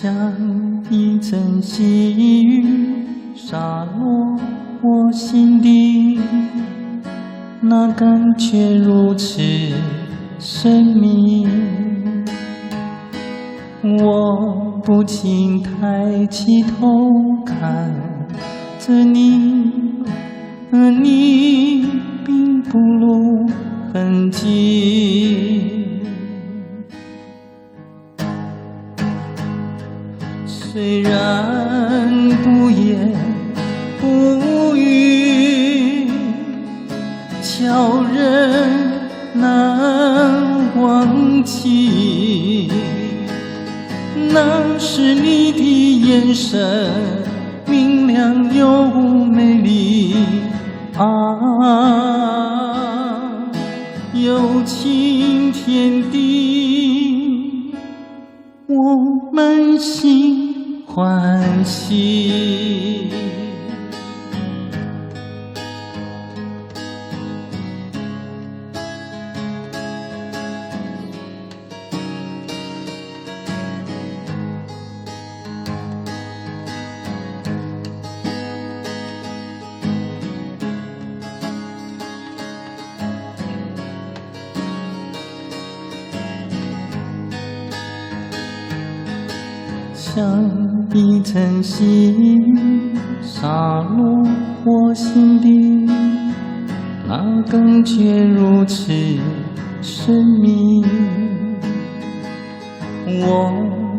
像一阵细雨洒落我心底，那感觉如此神秘。我不禁抬起头看着你，而你并不露痕迹。虽然不言不语，叫人难忘记。那是你的眼神，明亮又美丽啊，有情天地，我满心欢喜。像一阵细雨洒落我心底，那感觉如此神秘。我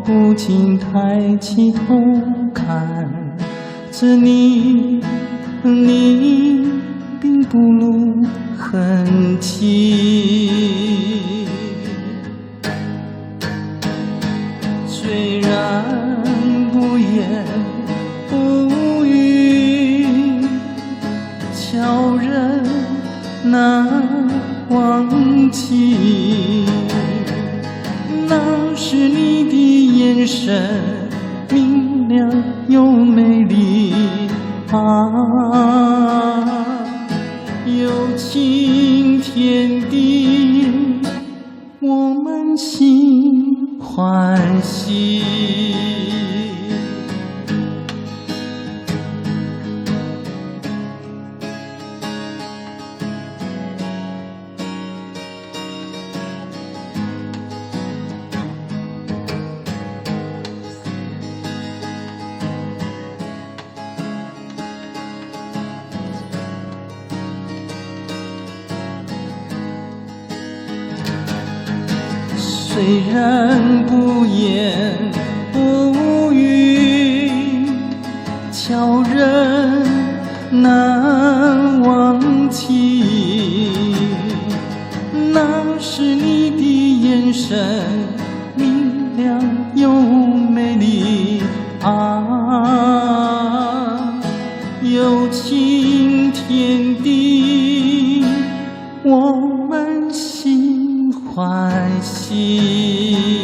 不禁抬起头看着你，你并不露痕迹。虽然不言不语，叫人难忘记。那是你的眼神，明亮又美丽啊，有情天地，我满心欢喜。虽然不言不语，叫人难忘记。那是你的眼神，明亮又美丽啊，有情天地，我满心欢喜。